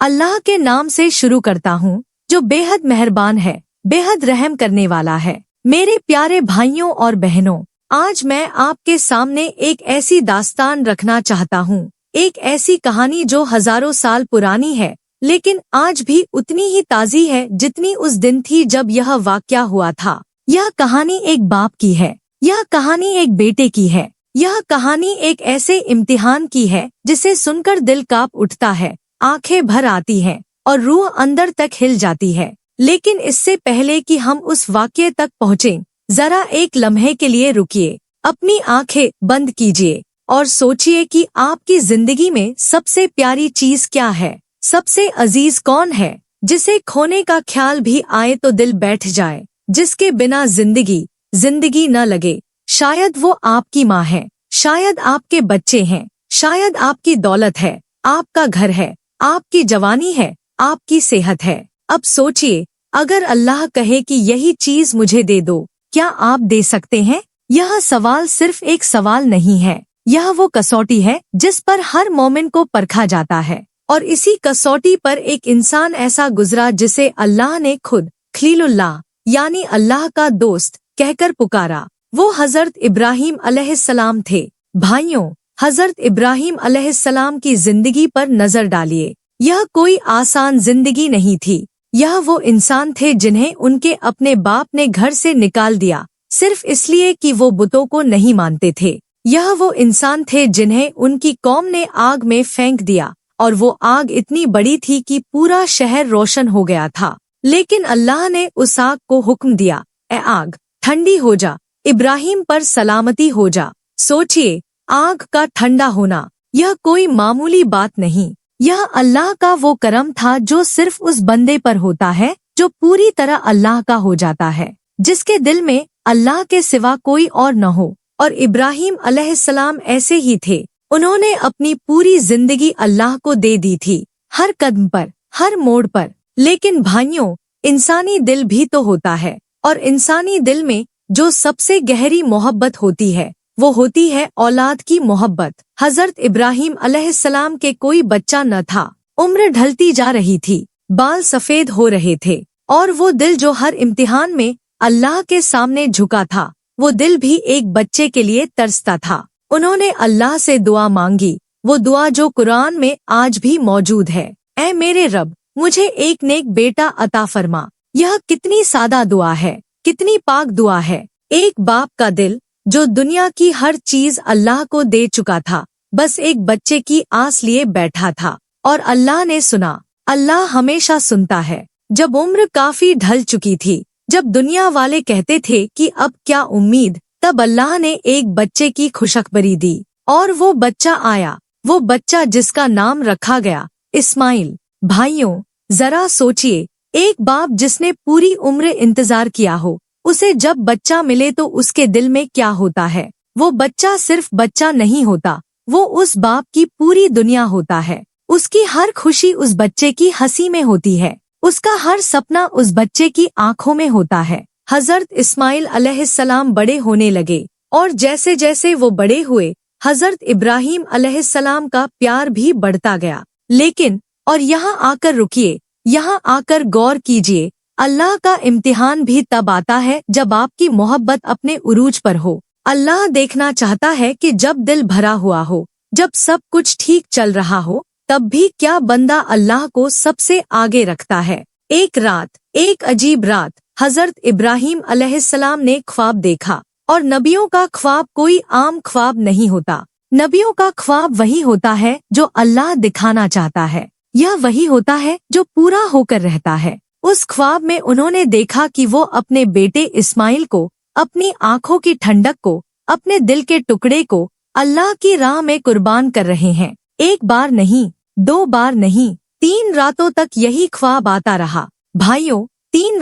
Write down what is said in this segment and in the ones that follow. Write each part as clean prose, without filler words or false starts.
अल्लाह के नाम से शुरू करता हूँ जो बेहद मेहरबान है, बेहद रहम करने वाला है। मेरे प्यारे भाइयों और बहनों, आज मैं आपके सामने एक ऐसी दास्तान रखना चाहता हूँ, एक ऐसी कहानी जो हजारों साल पुरानी है, लेकिन आज भी उतनी ही ताज़ी है जितनी उस दिन थी जब यह वाक़या हुआ था। यह कहानी एक बाप की है, यह कहानी एक बेटे की है, यह कहानी एक ऐसे इम्तिहान की है जिसे सुनकर दिल कांप उठता है, आंखें भर आती हैं और रूह अंदर तक हिल जाती है। लेकिन इससे पहले कि हम उस वाक़ये तक पहुँचें, जरा एक लम्हे के लिए रुकिए, अपनी आंखें बंद कीजिए और सोचिए कि आपकी जिंदगी में सबसे प्यारी चीज क्या है, सबसे अजीज कौन है, जिसे खोने का ख्याल भी आए तो दिल बैठ जाए, जिसके बिना जिंदगी न लगे। शायद वो आपकी माँ है, शायद आपके बच्चे हैं, शायद आपकी दौलत है, आपका घर है, आपकी जवानी है, आपकी सेहत है। अब सोचिए, अगर अल्लाह कहे कि यही चीज मुझे दे दो, क्या आप दे सकते हैं? यह सवाल सिर्फ एक सवाल नहीं है, यह वो कसौटी है जिस पर हर मोमिन को परखा जाता है। और इसी कसौटी पर एक इंसान ऐसा गुजरा जिसे अल्लाह ने खुद खलीलुल्लाह यानी अल्लाह का दोस्त कहकर पुकारा। वो हजरत इब्राहिम अलैहिस्सलाम थे। भाइयों, हजरत इब्राहिम अलैहिस्सलाम की जिंदगी पर नजर डालिए। यह कोई आसान जिंदगी नहीं थी। यह वो इंसान थे जिन्हें उनके अपने बाप ने घर से निकाल दिया, सिर्फ इसलिए कि वो बुतों को नहीं मानते थे। यह वो इंसान थे जिन्हें उनकी कौम ने आग में फेंक दिया, और वो आग इतनी बड़ी थी कि पूरा शहर रोशन हो गया था। लेकिन अल्लाह ने उस आग को हुक्म दिया, ए आग, ठंडी हो जा, इब्राहिम पर सलामती हो जा। सोचिए, आग का ठंडा होना, यह कोई मामूली बात नहीं। यह अल्लाह का वो करम था जो सिर्फ उस बंदे पर होता है जो पूरी तरह अल्लाह का हो जाता है, जिसके दिल में अल्लाह के सिवा कोई और न हो। और इब्राहिम अलैहिस्सलाम ऐसे ही थे। उन्होंने अपनी पूरी जिंदगी अल्लाह को दे दी थी, हर कदम पर, हर मोड़ पर। लेकिन भाइयों, इंसानी दिल भी तो होता है, और इंसानी दिल में जो सबसे गहरी मोहब्बत होती है वो होती है औलाद की मोहब्बत। हजरत इब्राहिम अलैहिस्सलाम के कोई बच्चा न था, उम्र ढलती जा रही थी, बाल सफेद हो रहे थे, और वो दिल जो हर इम्तिहान में अल्लाह के सामने झुका था, वो दिल भी एक बच्चे के लिए तरसता था। उन्होंने अल्लाह से दुआ मांगी, वो दुआ जो कुरान में आज भी मौजूद है, ऐ मेरे रब, मुझे एक नेक बेटा अता फरमा। यह कितनी सादा दुआ है, कितनी पाक दुआ है। एक बाप का दिल जो दुनिया की हर चीज अल्लाह को दे चुका था, बस एक बच्चे की आस लिए बैठा था, और अल्लाह ने सुना। अल्लाह हमेशा सुनता है। जब उम्र काफी ढल चुकी थी, जब दुनिया वाले कहते थे कि अब क्या उम्मीद, तब अल्लाह ने एक बच्चे की खुशखबरी दी, और वो बच्चा आया, वो बच्चा जिसका नाम रखा गया इस्माइल। भाइयों, जरा सोचिए, एक बाप जिसने पूरी उम्र इंतजार किया हो, उसे जब बच्चा मिले तो उसके दिल में क्या होता है। वो बच्चा सिर्फ बच्चा नहीं होता, वो उस बाप की पूरी दुनिया होता है। उसकी हर खुशी उस बच्चे की हंसी में होती है, उसका हर सपना उस बच्चे की आंखों में होता है। हजरत इस्माइल अलैहिस्सलाम बड़े होने लगे, और जैसे जैसे वो बड़े हुए, हजरत इब्राहिम अलैहिस्सलाम का प्यार भी बढ़ता गया। लेकिन, और यहाँ आकर रुकिए, यहाँ आकर गौर कीजिए, अल्लाह का इम्तिहान भी तब आता है जब आपकी मोहब्बत अपने उरूज पर हो। अल्लाह देखना चाहता है कि जब दिल भरा हुआ हो, जब सब कुछ ठीक चल रहा हो, तब भी क्या बंदा अल्लाह को सबसे आगे रखता है। एक रात, एक अजीब रात, हजरत इब्राहिम अलैहिस्सलाम ने ख्वाब देखा। और नबियों का ख्वाब कोई आम ख्वाब नहीं होता। नबियों का ख्वाब वही होता है जो अल्लाह दिखाना चाहता है। यह वही होता है जो पूरा होकर रहता है। उस ख्वाब में उन्होंने देखा कि वो अपने बेटे इस्माइल को, अपनी आंखों की ठंडक को, अपने दिल के टुकड़े को अल्लाह की राह में कुर्बान कर रहे हैं। एक बार नहीं, 2 बार नहीं, 3 रातों तक यही ख्वाब आता रहा। भाइयों, 3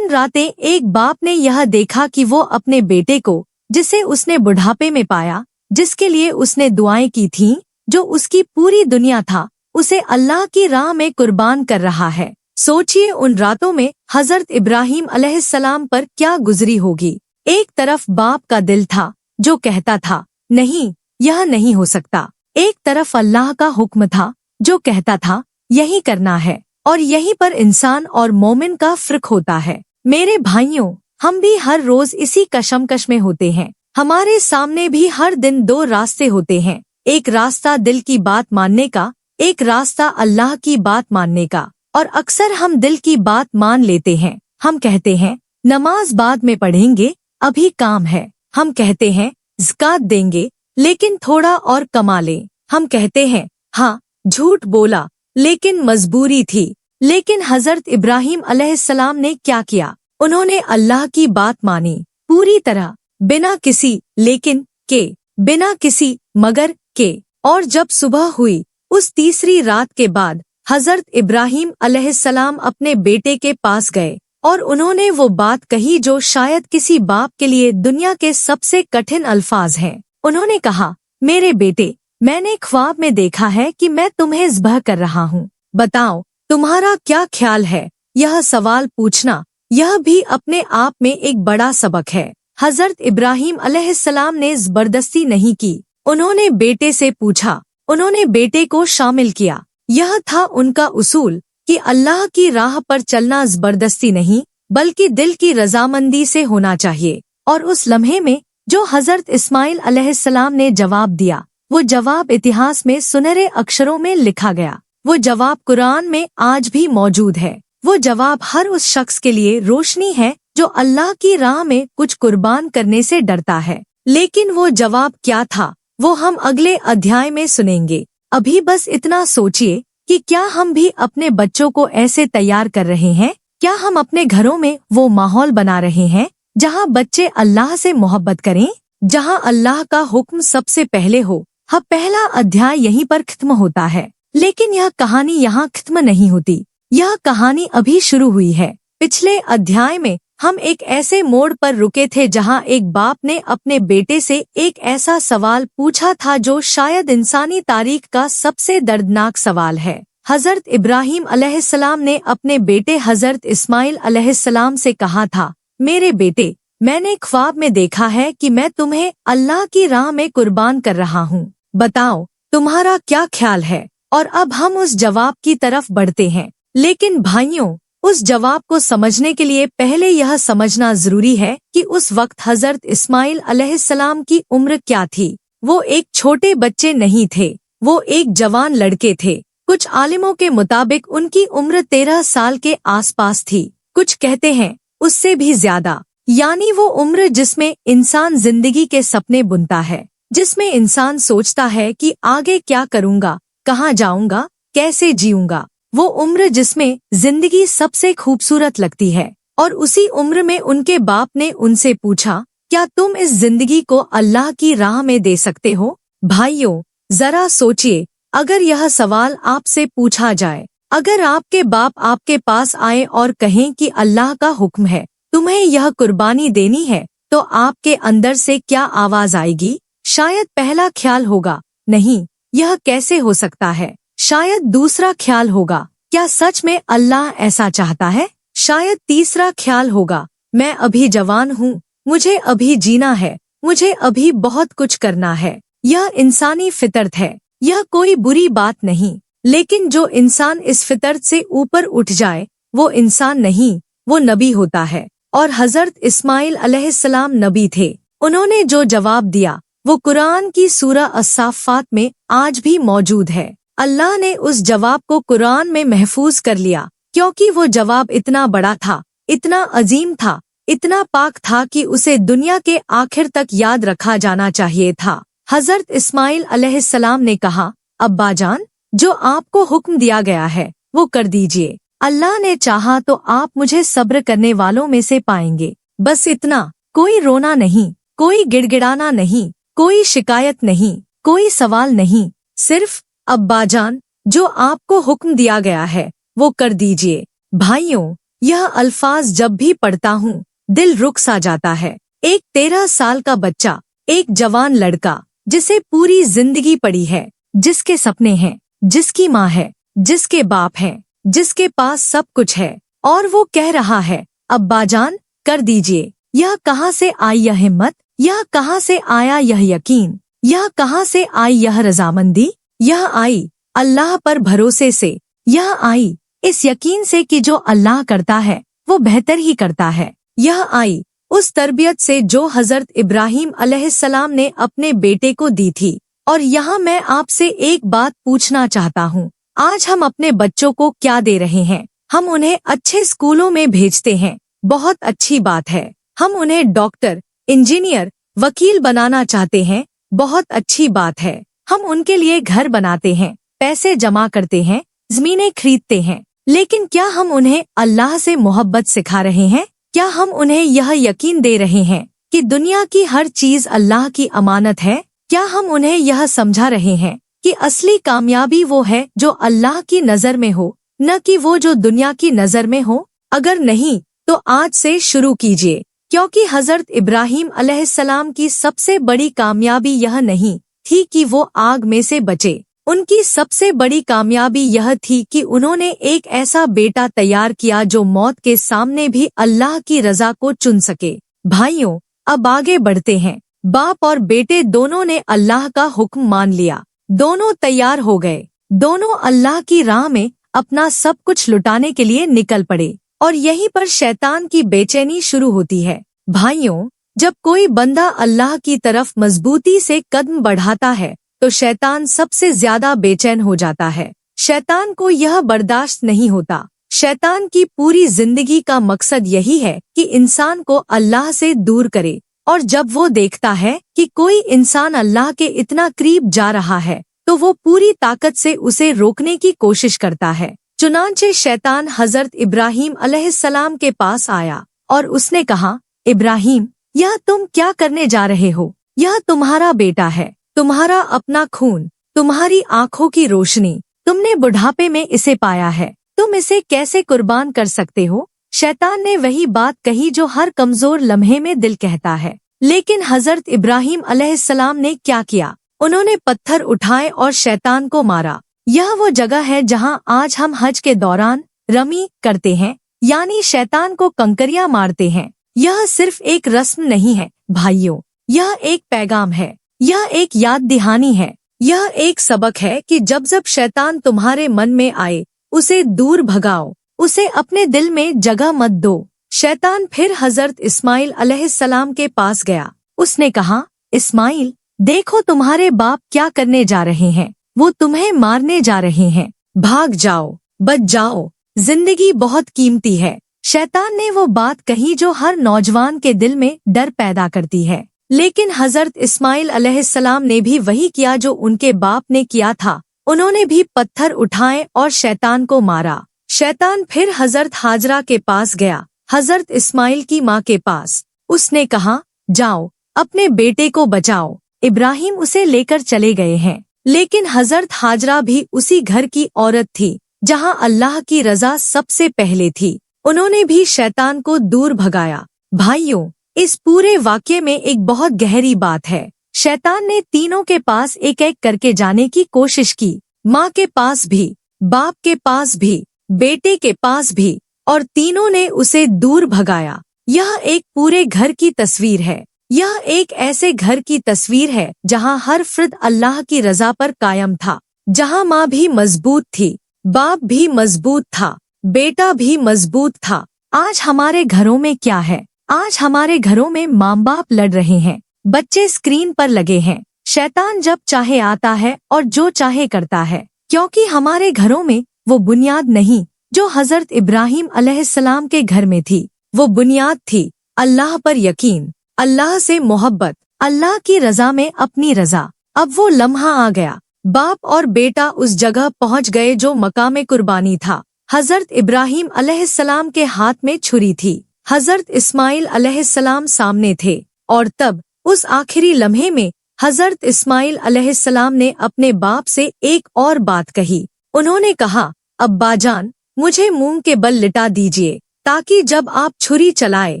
रातें एक बाप ने यह देखा कि वो अपने बेटे को, जिसे उसने बुढ़ापे में पाया, जिसके लिए उसने दुआएं की थीं, जो उसकी पूरी दुनिया था, उसे अल्लाह की राह में कुर्बान कर रहा है। सोचिए, उन रातों में हजरत इब्राहिम अलैहिस्सलाम पर क्या गुजरी होगी। एक तरफ बाप का दिल था जो कहता था, नहीं, यह नहीं हो सकता। एक तरफ अल्लाह का हुक्म था जो कहता था, यही करना है, और यहीं पर इंसान और मोमिन का फर्क होता है। मेरे भाइयों, हम भी हर रोज इसी कशमकश में होते हैं। हमारे सामने भी हर दिन दो रास्ते होते हैं, एक रास्ता दिल की बात मानने का, एक रास्ता अल्लाह की बात मानने का। और अक्सर हम दिल की बात मान लेते हैं। हम कहते हैं नमाज बाद में पढ़ेंगे, अभी काम है। हम कहते हैं ज़कात देंगे, लेकिन थोड़ा और कमा लें। हम कहते हैं हाँ, झूठ बोला, लेकिन मजबूरी थी। लेकिन हजरत इब्राहिम अलैहिस्सलाम ने क्या किया? उन्होंने अल्लाह की बात मानी पूरी तरह, बिना किसी लेकिन के, बिना किसी मगर के। और जब सुबह हुई उस तीसरी रात के बाद हजरत इब्राहिम अलैहिस्सलाम अपने बेटे के पास गए और उन्होंने वो बात कही जो शायद किसी बाप के लिए दुनिया के सबसे कठिन अल्फाज हैं। उन्होंने कहा, मेरे बेटे, मैंने ख्वाब में देखा है कि मैं तुम्हें ज़ब्ह कर रहा हूँ। बताओ तुम्हारा क्या ख्याल है? यह सवाल पूछना यह भी अपने आप में एक बड़ा सबक है। हजरत इब्राहिम अलैहिस्सलाम ने जबरदस्ती नहीं की। उन्होंने बेटे से पूछा, उन्होंने बेटे को शामिल किया। यह था उनका उसूल कि अल्लाह की राह पर चलना जबरदस्ती नहीं, बल्कि दिल की रजामंदी से होना चाहिए। और उस लम्हे में जो हजरत इस्माइल अलैहिस्सलाम ने जवाब दिया, वो जवाब इतिहास में सुनहरे अक्षरों में लिखा गया। वो जवाब कुरान में आज भी मौजूद है। वो जवाब हर उस शख्स के लिए रोशनी है जो अल्लाह की राह में कुछ कुर्बान करने से डरता है। लेकिन वो जवाब क्या था, वो हम अगले अध्याय में सुनेंगे। अभी बस इतना सोचिए कि क्या हम भी अपने बच्चों को ऐसे तैयार कर रहे हैं? क्या हम अपने घरों में वो माहौल बना रहे हैं जहां बच्चे अल्लाह से मोहब्बत करें, जहां अल्लाह का हुक्म सबसे पहले हो? हाँ, पहला अध्याय यहीं पर खत्म होता है, लेकिन यह कहानी यहाँ खत्म नहीं होती। यह कहानी अभी शुरू हुई है। पिछले अध्याय में हम एक ऐसे मोड़ पर रुके थे जहां एक बाप ने अपने बेटे से एक ऐसा सवाल पूछा था जो शायद इंसानी तारीख का सबसे दर्दनाक सवाल है। हजरत इब्राहिम अलैहिस्सलाम ने अपने बेटे हजरत इस्माइल अलैहिस्सलाम से कहा था, मेरे बेटे, मैंने ख्वाब में देखा है कि मैं तुम्हें अल्लाह की राह में कुर्बान कर रहा हूँ। बताओ तुम्हारा क्या ख्याल है? और अब हम उस जवाब की तरफ बढ़ते हैं। लेकिन भाइयों, उस जवाब को समझने के लिए पहले यह समझना जरूरी है कि उस वक्त हजरत इस्माइल अलैहिस्सलाम की उम्र क्या थी। वो एक छोटे बच्चे नहीं थे, वो एक जवान लड़के थे। कुछ आलिमों के मुताबिक उनकी उम्र 13 साल के आसपास थी, कुछ कहते हैं उससे भी ज्यादा। यानी वो उम्र जिसमें इंसान जिंदगी के सपने बुनता है, जिसमें इंसान सोचता है कि आगे क्या करूँगा, कहाँ जाऊँगा, कैसे जीऊँगा। वो उम्र जिसमें जिंदगी सबसे खूबसूरत लगती है। और उसी उम्र में उनके बाप ने उनसे पूछा, क्या तुम इस जिंदगी को अल्लाह की राह में दे सकते हो? भाइयों, जरा सोचिए, अगर यह सवाल आपसे पूछा जाए, अगर आपके बाप आपके पास आए और कहें कि अल्लाह का हुक्म है, तुम्हें यह कुर्बानी देनी है, तो आपके अंदर से क्या आवाज आएगी? शायद पहला ख्याल होगा, नहीं, यह कैसे हो सकता है। शायद दूसरा ख्याल होगा, क्या सच में अल्लाह ऐसा चाहता है? शायद तीसरा ख्याल होगा, मैं अभी जवान हूँ, मुझे अभी जीना है, मुझे अभी बहुत कुछ करना है। यह इंसानी फितरत है, यह कोई बुरी बात नहीं। लेकिन जो इंसान इस फितरत से ऊपर उठ जाए, वो इंसान नहीं, वो नबी होता है। और हजरत इस्माइल अलैहिस्सलाम नबी थे। उन्होंने जो जवाब दिया वो कुरान की सूरह अस-साफ़ात में आज भी मौजूद है। अल्लाह ने उस जवाब को कुरान में महफूज कर लिया, क्योंकि वो जवाब इतना बड़ा था, इतना अजीम था, इतना पाक था कि उसे दुनिया के आखिर तक याद रखा जाना चाहिए था। हजरत इस्माइल अलैहिस्सलाम ने कहा, अब्बा जान, जो आपको हुक्म दिया गया है वो कर दीजिए। अल्लाह ने चाहा तो आप मुझे सब्र करने वालों में से पाएंगे। बस इतना, कोई रोना नहीं, कोई गिड़गिड़ाना नहीं, कोई शिकायत नहीं, कोई सवाल नहीं, सिर्फ अब्बा जान, जो आपको हुक्म दिया गया है वो कर दीजिए। भाइयों, यह अल्फाज जब भी पढ़ता हूँ दिल रुक सा जाता है। एक 13 साल का बच्चा, एक जवान लड़का जिसे पूरी जिंदगी पड़ी है, जिसके सपने हैं, जिसकी माँ है, जिसके बाप है, जिसके पास सब कुछ है, और वो कह रहा है अब्बा जान कर दीजिए। यह कहाँ से आई यह हिम्मत? यह कहाँ से आया यह यकीन? यह कहाँ से आई यह रजामंदी? यह आई अल्लाह पर भरोसे से, यह आई इस यकीन से कि जो अल्लाह करता है वो बेहतर ही करता है। यह आई उस तरबियत से जो हजरत इब्राहिम अलैहिस्सलाम ने अपने बेटे को दी थी। और यहाँ मैं आपसे एक बात पूछना चाहता हूँ, आज हम अपने बच्चों को क्या दे रहे हैं? हम उन्हें अच्छे स्कूलों में भेजते हैं, बहुत अच्छी बात है। हम उन्हें डॉक्टर, इंजीनियर, वकील बनाना चाहते हैं, बहुत अच्छी बात है। हम उनके लिए घर बनाते हैं, पैसे जमा करते हैं, जमीनें खरीदते हैं। लेकिन क्या हम उन्हें अल्लाह से मोहब्बत सिखा रहे हैं? क्या हम उन्हें यह यकीन दे रहे हैं कि दुनिया की हर चीज अल्लाह की अमानत है? क्या हम उन्हें यह समझा रहे हैं कि असली कामयाबी वो है जो अल्लाह की नजर में हो, न कि वो जो दुनिया की नजर में हो? अगर नहीं तो आज से शुरू कीजिए, क्योंकि हजरत इब्राहिम अलैहिस्सलाम की सबसे बड़ी कामयाबी यह नहीं थी कि वो आग में से बचे। उनकी सबसे बड़ी कामयाबी यह थी कि उन्होंने एक ऐसा बेटा तैयार किया जो मौत के सामने भी अल्लाह की रजा को चुन सके। भाइयों, अब आगे बढ़ते हैं। बाप और बेटे दोनों ने अल्लाह का हुक्म मान लिया, दोनों तैयार हो गए, दोनों अल्लाह की राह में अपना सब कुछ लुटाने के लिए निकल पड़े। और यहीं पर शैतान की बेचैनी शुरू होती है। भाइयों, जब कोई बंदा अल्लाह की तरफ मजबूती से कदम बढ़ाता है तो शैतान सबसे ज्यादा बेचैन हो जाता है। शैतान को यह बर्दाश्त नहीं होता। शैतान की पूरी जिंदगी का मकसद यही है कि इंसान को अल्लाह से दूर करे। और जब वो देखता है कि कोई इंसान अल्लाह के इतना करीब जा रहा है तो वो पूरी ताकत से उसे रोकने की कोशिश करता है। चुनांचे शैतान हजरत इब्राहिम अलैहिस्सलाम के पास आया और उसने कहा, इब्राहिम, यह तुम क्या करने जा रहे हो? यह तुम्हारा बेटा है, तुम्हारा अपना खून, तुम्हारी आँखों की रोशनी, तुमने बुढ़ापे में इसे पाया है, तुम इसे कैसे कुर्बान कर सकते हो? शैतान ने वही बात कही जो हर कमजोर लम्हे में दिल कहता है। लेकिन हजरत इब्राहिम अलैहिस्सलाम ने क्या किया? उन्होंने पत्थर उठाए और शैतान को मारा। यह वो जगह है जहां आज हम हज के दौरान रमी करते हैं, यानी शैतान को कंकरियां मारते हैं। यह सिर्फ एक रस्म नहीं है भाइयों, यह एक पैगाम है, यह एक याद दहानी है, यह एक सबक है कि जब जब शैतान तुम्हारे मन में आए उसे दूर भगाओ, उसे अपने दिल में जगह मत दो। शैतान फिर हजरत इस्माइल अलैहिस्सलाम के पास गया। उसने कहा, इस्माइल, देखो तुम्हारे बाप क्या करने जा रहे हैं, वो तुम्हें मारने जा रहे हैं, भाग जाओ, बच जाओ, जिंदगी बहुत कीमती है। शैतान ने वो बात कही जो हर नौजवान के दिल में डर पैदा करती है। लेकिन हजरत इस्माइल अलैहिस्सलाम ने भी वही किया जो उनके बाप ने किया था। उन्होंने भी पत्थर उठाए और शैतान को मारा। शैतान फिर हजरत हाजरा के पास गया, हजरत इस्माइल की माँ के पास। उसने कहा, जाओ, अपने बेटे को बचाओ। इब्राहिम उसे लेकर चले गए हैं। लेकिन हजरत हाजरा भी उसी घर की औरत थी जहां अल्लाह की रजा सबसे पहले थी। उन्होंने भी शैतान को दूर भगाया। भाइयों, इस पूरे वाक्य में एक बहुत गहरी बात है। शैतान ने तीनों के पास एक एक करके जाने की कोशिश की, माँ के पास भी, बाप के पास भी, बेटे के पास भी, और तीनों ने उसे दूर भगाया। यह एक पूरे घर की तस्वीर है। यह एक ऐसे घर की तस्वीर है जहां हर फर्द अल्लाह की रजा पर कायम था, जहां माँ भी मजबूत थी, बाप भी मजबूत था, बेटा भी मजबूत था। आज हमारे घरों में क्या है? आज हमारे घरों में माँ बाप लड़ रहे हैं, बच्चे स्क्रीन पर लगे हैं। शैतान जब चाहे आता है और जो चाहे करता है, क्योंकि हमारे घरों में वो बुनियाद नहीं जो हजरत इब्राहिम अलैहिस्सलाम के घर में थी। वो बुनियाद थी अल्लाह पर यकीन, अल्लाह से मोहब्बत, अल्लाह की रजा में अपनी रजा। अब वो लम्हा आ गया। बाप और बेटा उस जगह पहुंच गए जो मकाम कुर्बानी था। हजरत इब्राहिम अलैहिस्सलाम के हाथ में छुरी थी, हजरत इस्माइल अलैहिस्सलाम सामने थे। और तब उस आखिरी लम्हे में हजरत इस्माइल अलैहिस्सलाम ने अपने बाप से एक और बात कही। उन्होंने कहा, अब्बाजान, मुझे मुंह के बल लिटा दीजिए ताकि जब आप छुरी चलाए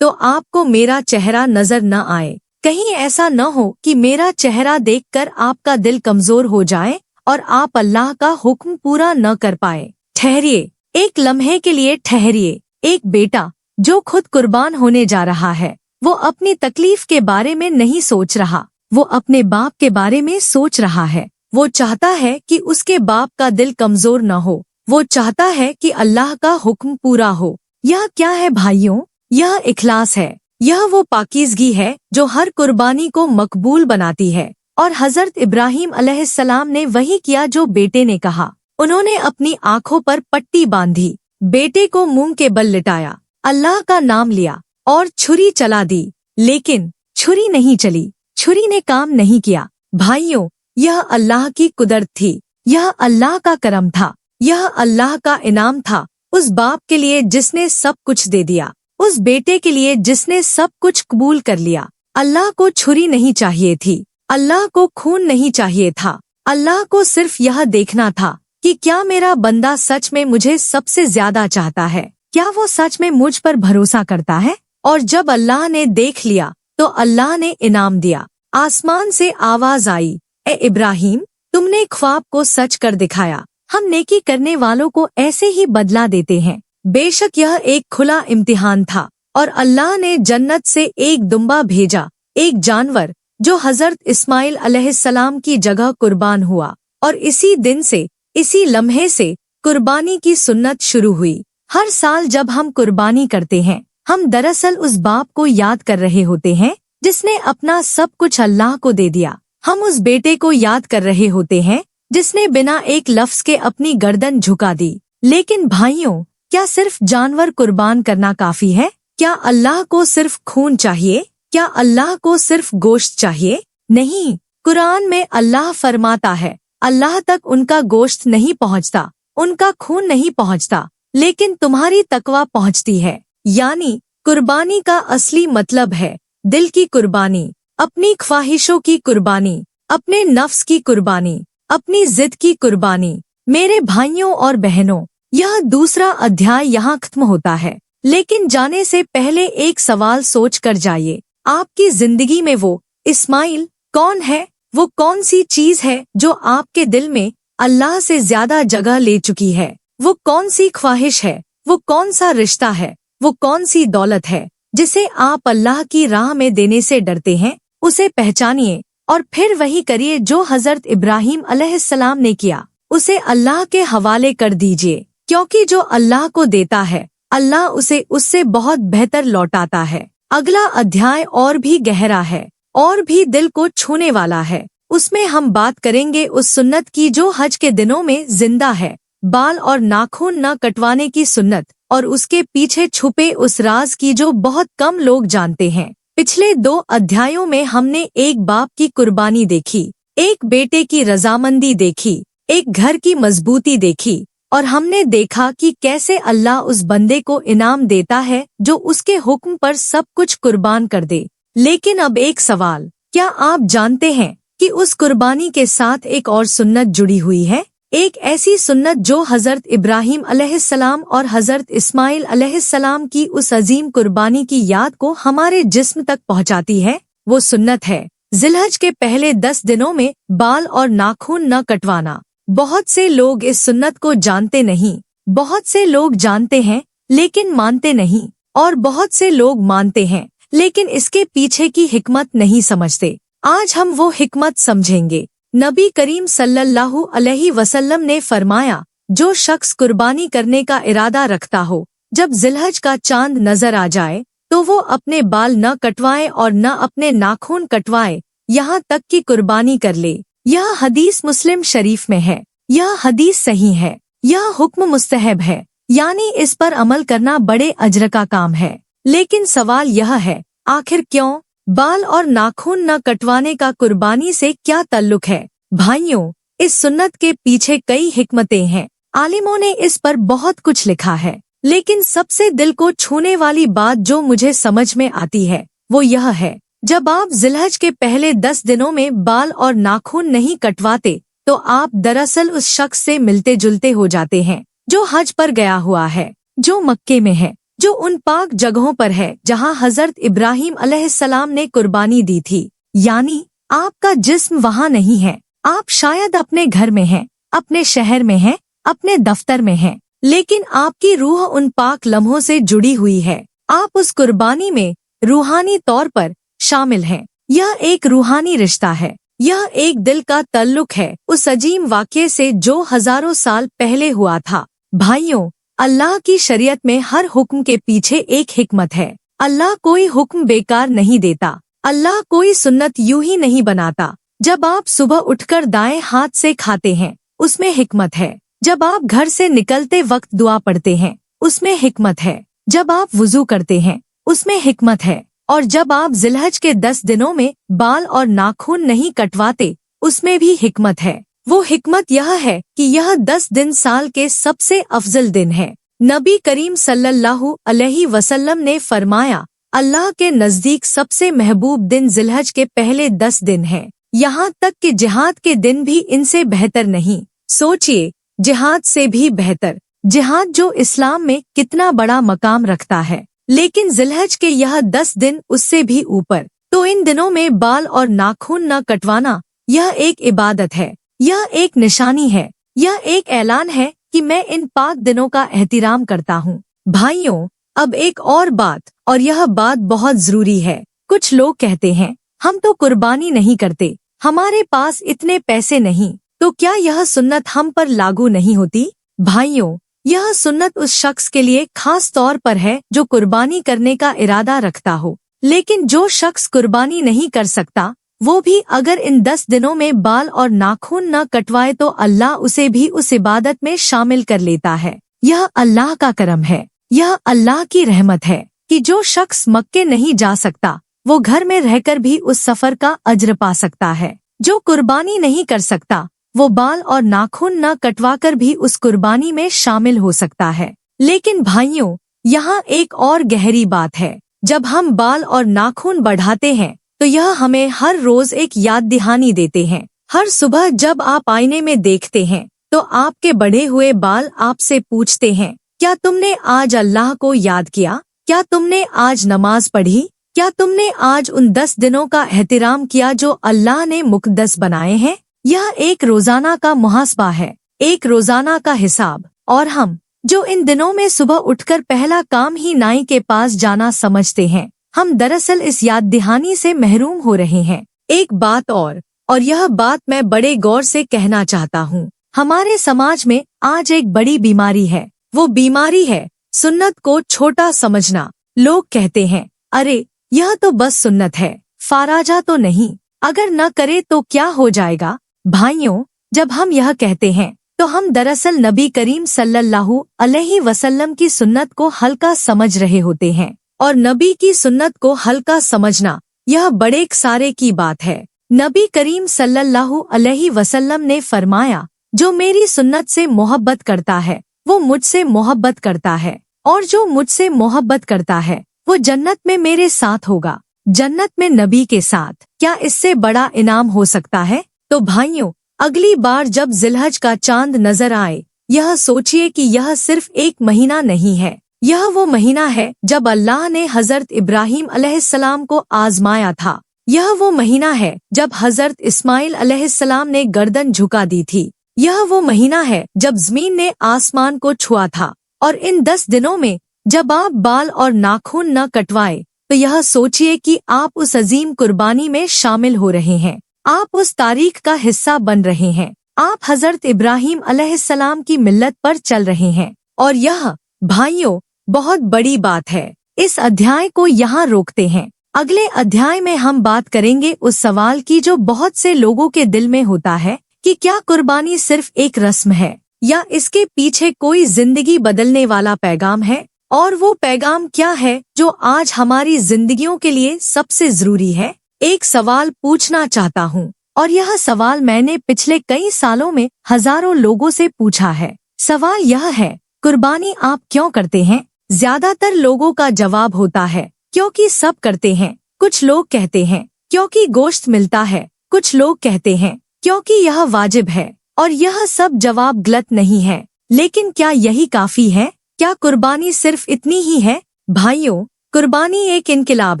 तो आपको मेरा चेहरा नजर न आए। कहीं ऐसा न हो कि मेरा चेहरा देखकर आपका दिल कमजोर हो जाए और आप अल्लाह का हुक्म पूरा न कर पाए। ठहरिए, एक लम्हे के लिए ठहरिए। एक बेटा जो खुद कुर्बान होने जा रहा है, वो अपनी तकलीफ के बारे में नहीं सोच रहा, वो अपने बाप के बारे में सोच रहा है। वो चाहता है कि उसके बाप का दिल कमजोर न हो। वो चाहता है कि अल्लाह का हुक्म पूरा हो। यह क्या है भाइयों? यह इखलास है। यह वो पाकीज़गी है जो हर कुर्बानी को मकबूल बनाती है। और हजरत इब्राहिम अलैहिस्सलाम ने वही किया जो बेटे ने कहा। उन्होंने अपनी आंखों पर पट्टी बांधी, बेटे को मुंह के बल लिटाया, अल्लाह का नाम लिया और छुरी चला दी। लेकिन छुरी नहीं चली, छुरी ने काम नहीं किया। भाइयों, यह अल्लाह की कुदरत थी, यह अल्लाह का करम था, यह अल्लाह का इनाम था उस बाप के लिए जिसने सब कुछ दे दिया, उस बेटे के लिए जिसने सब कुछ कबूल कर लिया। अल्लाह को छुरी नहीं चाहिए थी, अल्लाह को खून नहीं चाहिए था। अल्लाह को सिर्फ यह देखना था कि क्या मेरा बंदा सच में मुझे सबसे ज्यादा चाहता है, क्या वो सच में मुझ पर भरोसा करता है। और जब अल्लाह ने देख लिया तो अल्लाह ने इनाम दिया। आसमान से आवाज आई, ए इब्राहिम, तुमने ख्वाब को सच कर दिखाया। हम नेकी करने वालों को ऐसे ही बदला देते हैं। बेशक यह एक खुला इम्तिहान था और अल्लाह ने जन्नत से एक दुम्बा भेजा, एक जानवर जो हजरत इस्माइल अलैहिस्सलाम की जगह कुर्बान हुआ। और इसी दिन से, इसी लम्हे से कुर्बानी की सुन्नत शुरू हुई। हर साल जब हम कुर्बानी करते हैं, हम दरअसल उस बाप को याद कर रहे होते हैं जिसने अपना सब कुछ अल्लाह को दे दिया। हम उस बेटे को याद कर रहे होते हैं जिसने बिना एक लफ्ज के अपनी गर्दन झुका दी। लेकिन भाइयों, क्या सिर्फ जानवर कुर्बान करना काफी है? क्या अल्लाह को सिर्फ खून चाहिए? क्या अल्लाह को सिर्फ गोश्त चाहिए? नहीं, कुरान में अल्लाह फरमाता है, अल्लाह तक उनका गोश्त नहीं पहुंचता, उनका खून नहीं पहुंचता, लेकिन तुम्हारी तकवा पहुंचती है। यानी कुर्बानी का असली मतलब है दिल की कुर्बानी, अपनी ख्वाहिशों की कुर्बानी, अपने नफ्स की कुर्बानी, अपनी जिद की कुर्बानी। मेरे भाइयों और बहनों, यह दूसरा अध्याय यहाँ खत्म होता है। लेकिन जाने से पहले एक सवाल सोच कर जाइए, आपकी जिंदगी में वो इस्माइल कौन है? वो कौन सी चीज है जो आपके दिल में अल्लाह से ज्यादा जगह ले चुकी है? वो कौन सी ख्वाहिश है? वो कौन सा रिश्ता है? वो कौन सी दौलत है जिसे आप अल्लाह की राह में देने से डरते हैं? उसे पहचानिए और फिर वही करिए जो हजरत इब्राहिम अलैहिस्सलाम ने किया। उसे अल्लाह के हवाले कर दीजिए, क्योंकि जो अल्लाह को देता है अल्लाह उसे उससे बहुत बेहतर लौटाता है। अगला अध्याय और भी गहरा है और भी दिल को छूने वाला है। उसमें हम बात करेंगे उस सुन्नत की जो हज के दिनों में जिंदा है, बाल और नाखून न कटवाने की सुन्नत, और उसके पीछे छुपे उस राज की जो बहुत कम लोग जानते हैं। पिछले 2 अध्यायों में हमने एक बाप की कुर्बानी देखी, एक बेटे की रजामंदी देखी, एक घर की मजबूती देखी, और हमने देखा कि कैसे अल्लाह उस बंदे को इनाम देता है जो उसके हुक्म पर सब कुछ कुर्बान कर दे। लेकिन अब एक सवाल, क्या आप जानते हैं कि उस कुर्बानी के साथ एक और सुन्नत जुड़ी हुई है? एक ऐसी सुन्नत जो हजरत इब्राहिम अलैहिस्सलाम और हजरत इस्माइल अलैहिस्सलाम की उस अजीम कुर्बानी की याद को हमारे जिस्म तक पहुंचाती है। वो सुन्नत है जिलहज के पहले 10 दिनों में बाल और नाखून न कटवाना। बहुत से लोग इस सुन्नत को जानते नहीं, बहुत से लोग जानते हैं लेकिन मानते नहीं, और बहुत से लोग मानते हैं लेकिन इसके पीछे की हिकमत नहीं समझते। आज हम वो हिकमत समझेंगे। नबी करीम सल्लल्लाहु अलैहि वसल्लम ने फरमाया, जो शख्स कुर्बानी करने का इरादा रखता हो, जब जिलहज का चांद नजर आ जाए तो वो अपने बाल न कटवाए और न अपने नाखून कटवाए, यहाँ तक कि कुर्बानी कर ले। यह हदीस मुस्लिम शरीफ में है। यह हदीस सही है। यह हुक्म मुस्तहब है, यानी इस पर अमल करना बड़े अजर का काम है। लेकिन सवाल यह है, आखिर क्यों? बाल और नाखून न कटवाने का कुर्बानी से क्या ताल्लुक है? भाइयों, इस सुन्नत के पीछे कई हिकमतें हैं। आलिमों ने इस पर बहुत कुछ लिखा है, लेकिन सबसे दिल को छूने वाली बात जो मुझे समझ में आती है वो यह है, जब आप जिलहज के पहले 10 दिनों में बाल और नाखून नहीं कटवाते तो आप दरअसल उस शख्स से मिलते जुलते हो जाते हैं जो हज पर गया हुआ है, जो मक्के में है, जो उन पाक जगहों पर है जहां हजरत इब्राहिम अलैहिस्सलाम ने कुर्बानी दी थी। यानी आपका जिस्म वहां नहीं है, आप शायद अपने घर में हैं, अपने शहर में हैं, अपने दफ्तर में हैं, लेकिन आपकी रूह उन पाक लम्हों से जुड़ी हुई है। आप उस कुर्बानी में रूहानी तौर पर शामिल हैं। यह एक रूहानी रिश्ता है, यह एक दिल का ताल्लुक है उस अजीम वाक़ये से जो हजारों साल पहले हुआ था। भाइयों, अल्लाह की शरीयत में हर हुक्म के पीछे एक हिकमत है। अल्लाह कोई हुक्म बेकार नहीं देता। अल्लाह कोई सुन्नत यूं ही नहीं बनाता। जब आप सुबह उठकर दाएं हाथ से खाते हैं, उसमें हिकमत है। जब आप घर से निकलते वक्त दुआ पढ़ते हैं, उसमें हिकमत है। जब आप वुजू करते हैं, उसमें हिकमत है। और जब आप जिलहज के 10 दिनों में बाल और नाखून नहीं कटवाते, उसमें भी हिकमत है। वो हिकमत यह है कि यह 10 दिन साल के सबसे अफजल दिन है। नबी करीम सल्लल्लाहु अलैहि वसल्लम ने फरमाया, अल्लाह के नजदीक सबसे महबूब दिन जिलहज के पहले 10 दिन हैं। यहाँ तक कि जिहाद के दिन भी इनसे बेहतर नहीं। सोचिए, जिहाद से भी बेहतर। जिहाद जो इस्लाम में कितना बड़ा मकाम रखता है, लेकिन जिलहज के यह 10 दिन उससे भी ऊपर। तो इन दिनों में बाल और नाखून न कटवाना, यह एक इबादत है, यह एक निशानी है, यह एक ऐलान है कि मैं इन पाक दिनों का एहतिराम करता हूँ। भाइयों, अब एक और बात, और यह बात बहुत जरूरी है। कुछ लोग कहते हैं, हम तो कुर्बानी नहीं करते, हमारे पास इतने पैसे नहीं, तो क्या यह सुन्नत हम पर लागू नहीं होती? भाइयों, यह सुन्नत उस शख्स के लिए खास तौर पर है जो कुर्बानी करने का इरादा रखता हो। लेकिन जो शख्स कुर्बानी नहीं कर सकता, वो भी अगर इन 10 दिनों में बाल और नाखून न कटवाए तो अल्लाह उसे भी उस इबादत में शामिल कर लेता है। यह अल्लाह का करम है, यह अल्लाह की रहमत है कि जो शख्स मक्के नहीं जा सकता, वो घर में रहकर भी उस सफर का अज्र पा सकता है। जो कुर्बानी नहीं कर सकता, वो बाल और नाखून न कटवाकर भी उस कुर्बानी में शामिल हो सकता है। लेकिन भाइयों, यहाँ एक और गहरी बात है। जब हम बाल और नाखून बढ़ाते हैं, तो यह हमें हर रोज एक याद दहानी देते हैं। हर सुबह जब आप आईने में देखते हैं, तो आपके बढ़े हुए बाल आपसे पूछते हैं, क्या तुमने आज अल्लाह को याद किया? क्या तुमने आज नमाज पढ़ी? क्या तुमने आज उन 10 दिनों का एहतिराम किया जो अल्लाह ने मुक़द्दस बनाए हैं? यह एक रोजाना का मुहासबा है, एक रोजाना का हिसाब। और हम जो इन दिनों में सुबह उठकर पहला काम ही नाई के पास जाना समझते हैं, हम दरअसल इस याद दहानी से महरूम हो रहे हैं। एक बात और यह बात मैं बड़े गौर से कहना चाहता हूँ। हमारे समाज में आज एक बड़ी बीमारी है। वो बीमारी है सुन्नत को छोटा समझना। लोग कहते हैं, अरे यह तो बस सुन्नत है, फाराजा तो नहीं, अगर न करे तो क्या हो जाएगा? भाइयों, जब हम यह कहते हैं, तो हम दरअसल नबी करीम सल्लल्लाहु अलैहि वसल्लम की सुन्नत को हल्का समझ रहे होते हैं। और नबी की सुन्नत को हल्का समझना, यह बड़े सारे की बात है। नबी करीम सल्लल्लाहु अलैहि वसल्लम ने फरमाया, जो मेरी सुन्नत से मोहब्बत करता है, वो मुझसे मोहब्बत करता है, और जो मुझसे मोहब्बत करता है, वो जन्नत में मेरे साथ होगा, जन्नत में नबी के साथ। क्या इससे बड़ा इनाम हो सकता है? तो भाइयों, अगली बार जब जिलहज का चांद नजर आए, यह सोचिए कि यह सिर्फ एक महीना नहीं है, यह वो महीना है जब अल्लाह ने हजरत इब्राहिम अलैहिस्सलाम को आजमाया था। यह वो महीना है जब हजरत इस्माइल अलैहिस्सलाम ने गर्दन झुका दी थी। यह वो महीना है जब जमीन ने आसमान को छुआ था। और इन 10 दिनों में जब आप बाल और नाखून न कटवाए, तो यह सोचिए कि आप उस अजीम कुर्बानी में शामिल हो रहे हैं, आप उस तारीख का हिस्सा बन रहे हैं, आप हजरत इब्राहिम अलैहिस्सलाम की मिल्लत पर चल रहे हैं। और यह भाइयों बहुत बड़ी बात है। इस अध्याय को यहाँ रोकते हैं। अगले अध्याय में हम बात करेंगे उस सवाल की जो बहुत से लोगों के दिल में होता है कि क्या कुर्बानी सिर्फ एक रस्म है या इसके पीछे कोई जिंदगी बदलने वाला पैगाम है? और वो पैगाम क्या है जो आज हमारी जिंदगियों के लिए सबसे जरूरी है? एक सवाल पूछना चाहता हूँ, और यह सवाल मैंने पिछले कई सालों में हजारों लोगों से पूछा है। सवाल यह है, कुर्बानी आप क्यों करते हैं? ज्यादातर लोगों का जवाब होता है, क्योंकि सब करते हैं। कुछ लोग कहते हैं, क्योंकि गोश्त मिलता है। कुछ लोग कहते हैं, क्योंकि यह वाजिब है। और यह सब जवाब गलत नहीं है, लेकिन क्या यही काफी है? क्या कुर्बानी सिर्फ इतनी ही है? भाइयों, कुर्बानी एक इनकिलाब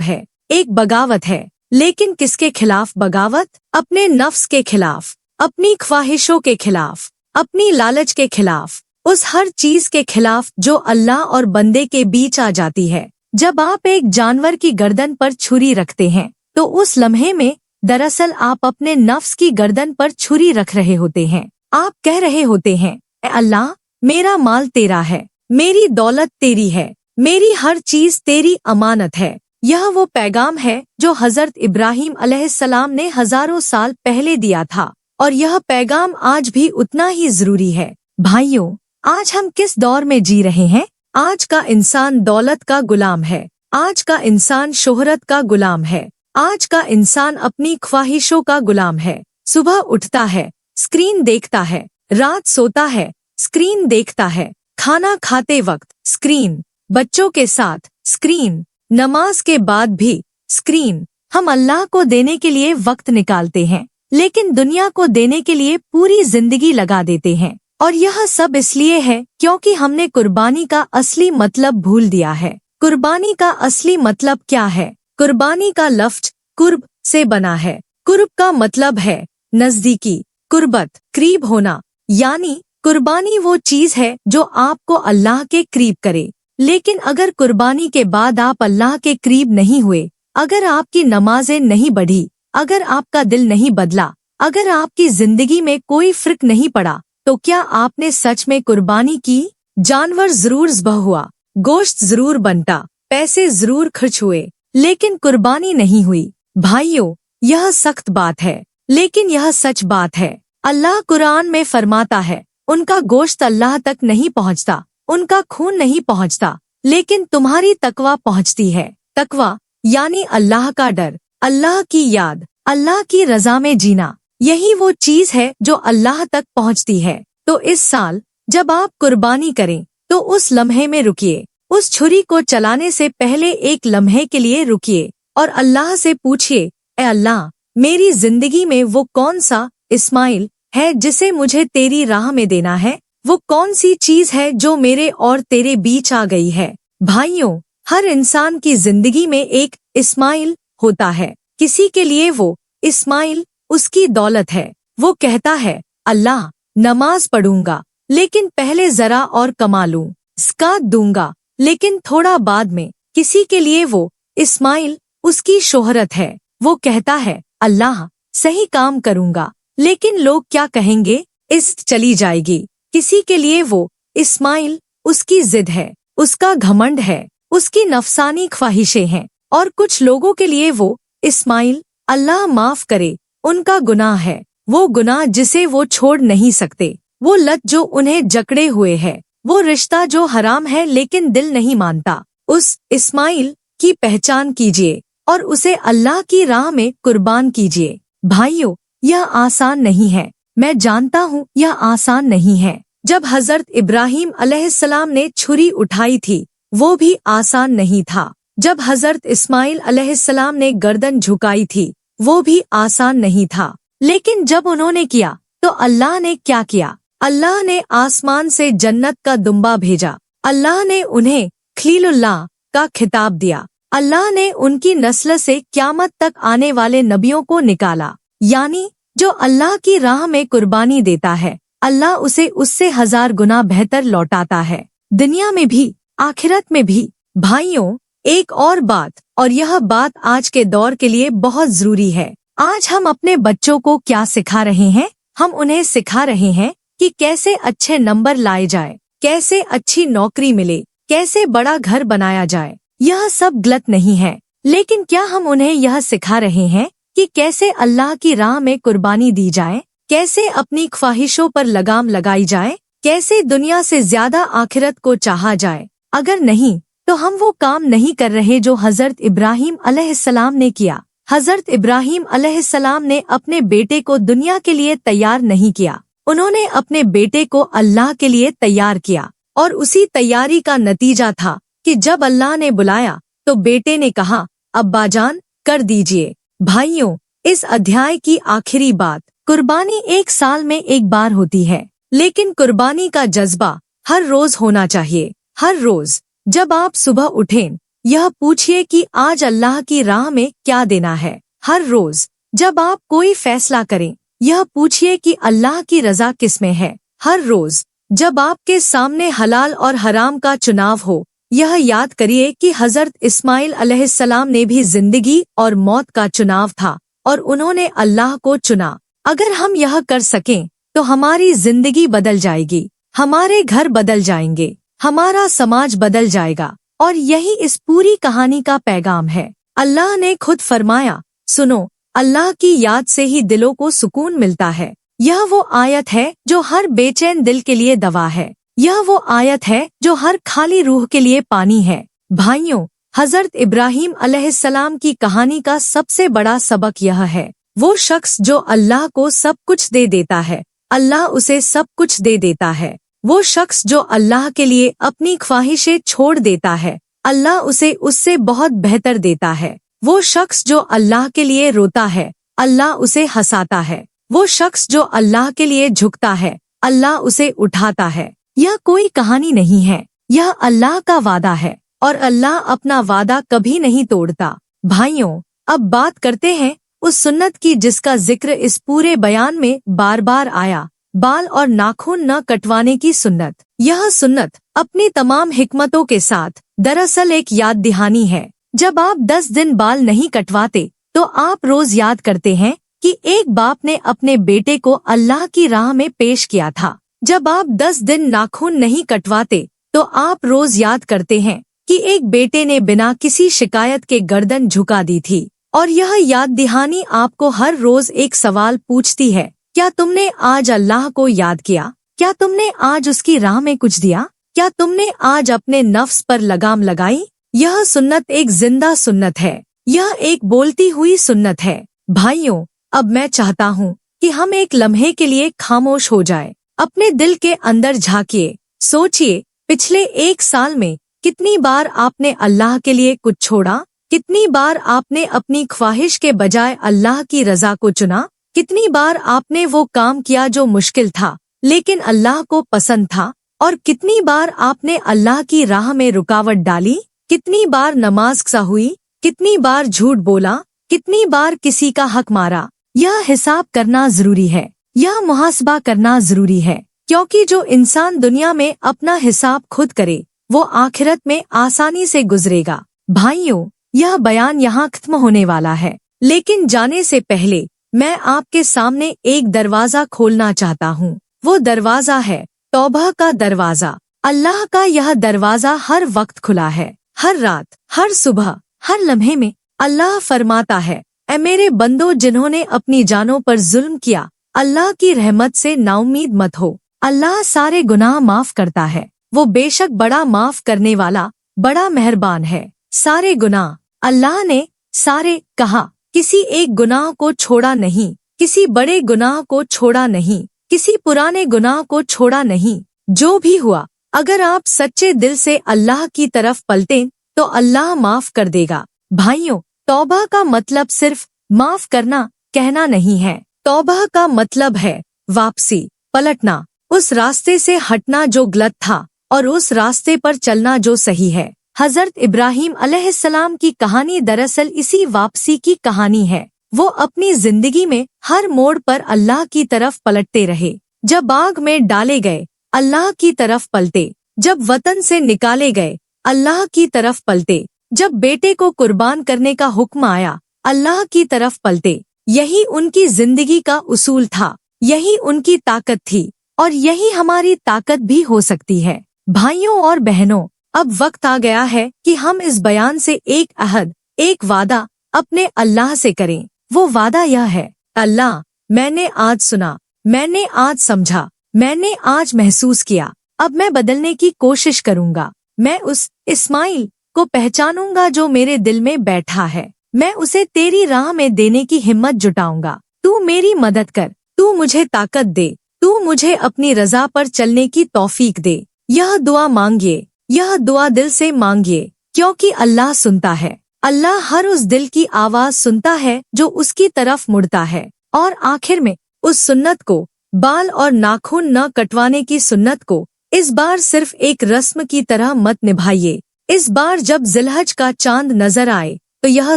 है, एक बगावत है। लेकिन किसके खिलाफ बगावत? अपने नफ्स के खिलाफ, अपनी ख्वाहिशों के खिलाफ, अपनी लालच के खिलाफ, उस हर चीज के खिलाफ जो अल्लाह और बंदे के बीच आ जाती है। जब आप एक जानवर की गर्दन पर छुरी रखते हैं, तो उस लम्हे में दरअसल आप अपने नफ्स की गर्दन पर छुरी रख रहे होते हैं। आप कह रहे होते हैं, ए अल्लाह, मेरा माल तेरा है, मेरी दौलत तेरी है, मेरी हर चीज तेरी अमानत है। यह वो पैगाम है जो हजरत इब्राहिम अलैहिस्सलाम ने हजारों साल पहले दिया था और यह पैगाम आज भी उतना ही जरूरी है। भाइयों, आज हम किस दौर में जी रहे हैं? आज का इंसान दौलत का गुलाम है, आज का इंसान शोहरत का गुलाम है, आज का इंसान अपनी ख्वाहिशों का गुलाम है। सुबह उठता है, स्क्रीन देखता है, रात सोता है, स्क्रीन देखता है, खाना खाते वक्त स्क्रीन, बच्चों के साथ स्क्रीन, नमाज के बाद भी स्क्रीन। हम अल्लाह को देने के लिए वक्त निकालते हैं, लेकिन दुनिया को देने के लिए पूरी जिंदगी लगा देते हैं। और यह सब इसलिए है क्योंकि हमने कुर्बानी का असली मतलब भूल दिया है। कुर्बानी का असली मतलब क्या है? कुर्बानी का लफ्ज कुर्ब से बना है। कुर्ब का मतलब है नजदीकी, कुर्बत, करीब होना। यानी कुर्बानी वो चीज है जो आपको अल्लाह के करीब करे। लेकिन अगर कुर्बानी के बाद आप अल्लाह के करीब नहीं हुए, अगर आपकी नमाजें नहीं बढ़ी, अगर आपका दिल नहीं बदला, अगर आपकी जिंदगी में कोई फर्क नहीं पड़ा, तो क्या आपने सच में कुर्बानी की? जानवर जरूर ज़िबह हुआ, गोश्त जरूर बनता, पैसे जरूर खर्च हुए, लेकिन कुर्बानी नहीं हुई। भाइयों, यह सख्त बात है, लेकिन यह सच बात है। अल्लाह कुरान में फरमाता है, उनका गोश्त अल्लाह तक नहीं पहुंचता, उनका खून नहीं पहुंचता, लेकिन तुम्हारी तकवा पहुंचती है। तकवा यानी अल्लाह का डर, अल्लाह की याद, अल्लाह की रजा में जीना। यही वो चीज है जो अल्लाह तक पहुंचती है। तो इस साल जब आप कुर्बानी करें तो उस लम्हे में रुकिए, उस छुरी को चलाने से पहले एक लम्हे के लिए रुकिए और अल्लाह से पूछिए, ए अल्लाह, मेरी जिंदगी में वो कौन सा इस्माइल है जिसे मुझे तेरी राह में देना है? वो कौन सी चीज है जो मेरे और तेरे बीच आ गई है? भाइयों, हर इंसान की जिंदगी में एक इस्माइल होता है। किसी के लिए वो इस्माइल उसकी दौलत है। वो कहता है, अल्लाह, नमाज पढ़ूंगा, लेकिन पहले जरा और कमा लूं, ज़कात दूंगा, लेकिन थोड़ा बाद में। किसी के लिए वो इस्माइल उसकी शोहरत है। वो कहता है, अल्लाह, सही काम करूंगा, लेकिन लोग क्या कहेंगे, इज्जत चली जाएगी। किसी के लिए वो इस्माइल उसकी जिद है, उसका घमंड है, उसकी नफसानी ख्वाहिशें हैं। और कुछ लोगों के लिए वो इस्माइल, अल्लाह माफ करे, उनका गुनाह है, वो गुनाह जिसे वो छोड़ नहीं सकते, वो लत जो उन्हें जकड़े हुए है, वो रिश्ता जो हराम है लेकिन दिल नहीं मानता। उस इस्माइल की पहचान कीजिए और उसे अल्लाह की राह में कुर्बान कीजिए। भाइयों, यह आसान नहीं है, मैं जानता हूँ यह आसान नहीं है। जब हजरत इब्राहिम अलैहिस्सलाम ने छुरी उठाई थी, वो भी आसान नहीं था। जब हजरत इस्माइल अलैहिस्सलाम ने गर्दन झुकाई थी, वो भी आसान नहीं था। लेकिन जब उन्होंने किया तो अल्लाह ने क्या किया? अल्लाह ने आसमान से जन्नत का दुम्बा भेजा। अल्लाह ने उन्हें खलीलुल्लाह का खिताब दिया। अल्लाह ने उनकी नस्ल से क़यामत तक आने वाले नबियों को निकाला। यानी जो अल्लाह की राह में कुर्बानी देता है, अल्लाह उसे उससे 1000 गुना बेहतर लौटाता है, दुनिया में भी आखिरत में भी। भाइयों, एक और बात, और यह बात आज के दौर के लिए बहुत जरूरी है। आज हम अपने बच्चों को क्या सिखा रहे हैं? हम उन्हें सिखा रहे हैं कि कैसे अच्छे नंबर लाए जाए, कैसे अच्छी नौकरी मिले, कैसे बड़ा घर बनाया जाए। यह सब गलत नहीं है, लेकिन क्या हम उन्हें यह सिखा रहे हैं कि कैसे अल्लाह की राह में कुर्बानी दी जाए, कैसे अपनी ख्वाहिशों पर लगाम लगाई जाए, कैसे दुनिया से ज्यादा आखिरत को चाहा जाए? अगर नहीं, तो हम वो काम नहीं कर रहे जो हजरत इब्राहिम अलैहिस्सलाम ने किया। हजरत इब्राहिम अलैहिस्सलाम ने अपने बेटे को दुनिया के लिए तैयार नहीं किया, उन्होंने अपने बेटे को अल्लाह के लिए तैयार किया। और उसी तैयारी का नतीजा था कि जब अल्लाह ने बुलाया तो बेटे ने कहा, अब्बाजान, कर दीजिए। भाइयों, इस अध्याय की आखिरी बात, कुर्बानी 1 साल में एक बार होती है, लेकिन कुर्बानी का जज्बा हर रोज होना चाहिए। हर रोज जब आप सुबह उठें, यह पूछिए कि आज अल्लाह की राह में क्या देना है। हर रोज जब आप कोई फैसला करें, यह पूछिए कि अल्लाह की रजा किसमें है। हर रोज जब आपके सामने हलाल और हराम का चुनाव हो, यह याद करिए कि हजरत इस्माइल अलैहिस्सलाम ने भी जिंदगी और मौत का चुनाव था और उन्होंने अल्लाह को चुना। अगर हम यह कर सकें तो हमारी जिंदगी बदल जाएगी, हमारे घर बदल जाएंगे, हमारा समाज बदल जाएगा। और यही इस पूरी कहानी का पैगाम है। अल्लाह ने खुद फरमाया, सुनो, अल्लाह की याद से ही दिलों को सुकून मिलता है। यह वो आयत है जो हर बेचैन दिल के लिए दवा है। यह वो आयत है जो हर खाली रूह के लिए पानी है। भाइयों, हजरत इब्राहिम अलैहिस्सलाम की कहानी का सबसे बड़ा सबक यह है, वो शख्स जो अल्लाह को सब कुछ दे देता है, अल्लाह उसे सब कुछ दे देता है। वो शख्स जो अल्लाह के लिए अपनी ख्वाहिशें छोड़ देता है, अल्लाह उसे उससे बहुत बेहतर देता है। वो शख्स जो अल्लाह के लिए रोता है, अल्लाह उसे हंसाता है। वो शख्स जो अल्लाह के लिए झुकता है, अल्लाह उसे उठाता है। यह कोई कहानी नहीं है, यह अल्लाह का वादा है और अल्लाह अपना वादा कभी नहीं तोड़ता। भाइयों, अब बात करते हैं उस सुन्नत की जिसका जिक्र इस पूरे बयान में बार बार आया, बाल और नाखून न कटवाने की सुन्नत। यह सुन्नत अपनी तमाम हिकमतों के साथ दरअसल एक याद दहानी है। जब आप 10 दिन बाल नहीं कटवाते तो आप रोज याद करते हैं कि एक बाप ने अपने बेटे को अल्लाह की राह में पेश किया था। जब आप 10 दिन नाखून नहीं कटवाते तो आप रोज याद करते हैं कि एक बेटे ने बिना किसी शिकायत के गर्दन झुका दी थी। और यह याद दहानी आपको हर रोज एक सवाल पूछती है, क्या तुमने आज अल्लाह को याद किया? क्या तुमने आज उसकी राह में कुछ दिया? क्या तुमने आज अपने नफ्स पर लगाम लगाई? यह सुन्नत एक जिंदा सुन्नत है, यह एक बोलती हुई सुन्नत है। भाइयों, अब मैं चाहता हूँ कि हम एक लम्हे के लिए खामोश हो जाएं। अपने दिल के अंदर झांकिए, सोचिए, पिछले 1 साल में कितनी बार आपने अल्लाह के लिए कुछ छोड़ा? कितनी बार आपने अपनी ख्वाहिश के बजाय अल्लाह की रजा को चुना? कितनी बार आपने वो काम किया जो मुश्किल था लेकिन अल्लाह को पसंद था? और कितनी बार आपने अल्लाह की राह में रुकावट डाली? कितनी बार नमाज कज़ा हुई? कितनी बार झूठ बोला? कितनी बार किसी का हक मारा? यह हिसाब करना जरूरी है, यह मुहासबा करना जरूरी है, क्योंकि जो इंसान दुनिया में अपना हिसाब खुद करे वो आखिरत में आसानी से गुजरेगा। भाइयों, यह बयान यहाँ खत्म होने वाला है, लेकिन जाने से पहले मैं आपके सामने एक दरवाजा खोलना चाहता हूँ। वो दरवाजा है तौबा का दरवाजा। अल्लाह का यह दरवाजा हर वक्त खुला है, हर रात, हर सुबह, हर लम्हे में। अल्लाह फरमाता है, ऐ मेरे बंदो जिन्होंने अपनी जानों पर जुल्म किया, अल्लाह की रहमत से नाउमीद मत हो। अल्लाह सारे गुनाह माफ करता है, वो बेशक बड़ा माफ करने वाला, बड़ा मेहरबान है। सारे गुनाह, अल्लाह ने सारे कहा, किसी एक गुनाह को छोड़ा नहीं, किसी बड़े गुनाह को छोड़ा नहीं, किसी पुराने गुनाह को छोड़ा नहीं। जो भी हुआ, अगर आप सच्चे दिल से अल्लाह की तरफ पलटें तो अल्लाह माफ कर देगा। भाइयों, तौबा का मतलब सिर्फ माफ करना कहना नहीं है। तौबा का मतलब है वापसी, पलटना, उस रास्ते से हटना जो गलत था और उस रास्ते पर चलना जो सही है। हजरत इब्राहिम अलैहिस्सलाम की कहानी दरअसल इसी वापसी की कहानी है। वो अपनी जिंदगी में हर मोड़ पर अल्लाह की तरफ पलटते रहे। जब आग में डाले गए, अल्लाह की तरफ पलटे। जब वतन से निकाले गए, अल्लाह की तरफ पलटे। जब बेटे को कुर्बान करने का हुक्म आया, अल्लाह की तरफ पलटे। यही उनकी जिंदगी का उसूल था, यही उनकी ताकत थी और यही हमारी ताकत भी हो सकती है। भाइयों और बहनों, अब वक्त आ गया है कि हम इस बयान से एक अहद, एक वादा अपने अल्लाह से करें। वो वादा यह है, अल्लाह, मैंने आज सुना, मैंने आज समझा, मैंने आज महसूस किया, अब मैं बदलने की कोशिश करूंगा। मैं उस इस्माइल को पहचानूंगा जो मेरे दिल में बैठा है। मैं उसे तेरी राह में देने की हिम्मत जुटाऊंगा। तू मेरी मदद कर, तू मुझे ताकत दे, तू मुझे अपनी रजा पर चलने की तौफीक दे। यह दुआ मांगिए, यह दुआ दिल से मांगिए, क्योंकि अल्लाह सुनता है। अल्लाह हर उस दिल की आवाज सुनता है जो उसकी तरफ मुड़ता है। और आखिर में उस सुन्नत को, बाल और नाखून न कटवाने की सुन्नत को, इस बार सिर्फ एक रस्म की तरह मत निभाइए। इस बार जब जिलहज का चांद नजर आए तो यह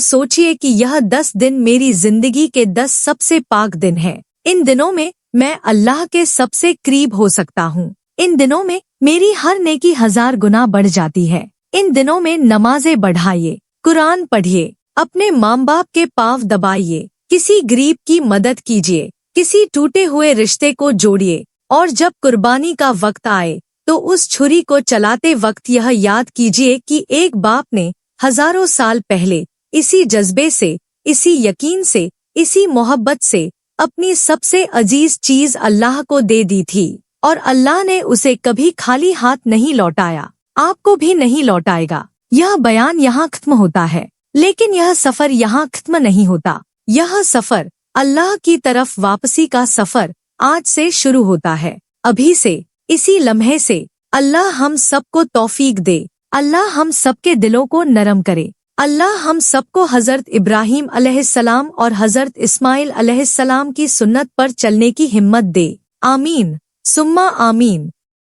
सोचिए कि यह 10 दिन मेरी जिंदगी के 10 सबसे पाक दिन हैं। इन दिनों में मैं अल्लाह के सबसे करीब हो सकता हूँ। इन दिनों में मेरी हर नेकी 1000 गुना बढ़ जाती है। इन दिनों में नमाजें बढ़ाइए, कुरान पढ़िए, अपने माँ बाप के पाँव दबाइए, किसी गरीब की मदद कीजिए, किसी टूटे हुए रिश्ते को जोड़िए, اور जब कुर्बानी का वक्त आए तो उस छुरी को चलाते वक्त यह याद कीजिए कि एक बाप ने हजारों साल पहले इसी जज्बे से, इसी यकीन से, इसी मोहब्बत से अपनी सबसे अजीज चीज अल्लाह को दे दी थी और अल्लाह ने उसे कभी खाली हाथ नहीं लौटाया, आपको भी नहीं लौटाएगा। यह बयान यहाँ खत्म होता है, लेकिन यह सफर यहाँ खत्म नहीं होता। यह सफर अल्लाह की तरफ वापसी का सफर आज से शुरू होता है, अभी से, इसी लम्हे से। अल्लाह हम सबको तौफीक दे, अल्लाह हम सबके दिलों को नरम करे, अल्लाह हम सबको हजरत इब्राहीम अलैहिस्सलाम और हजरत इस्माइल अलैहिस्सलाम की सुन्नत पर चलने की हिम्मत दे। आमीन सुम्मा आमीन।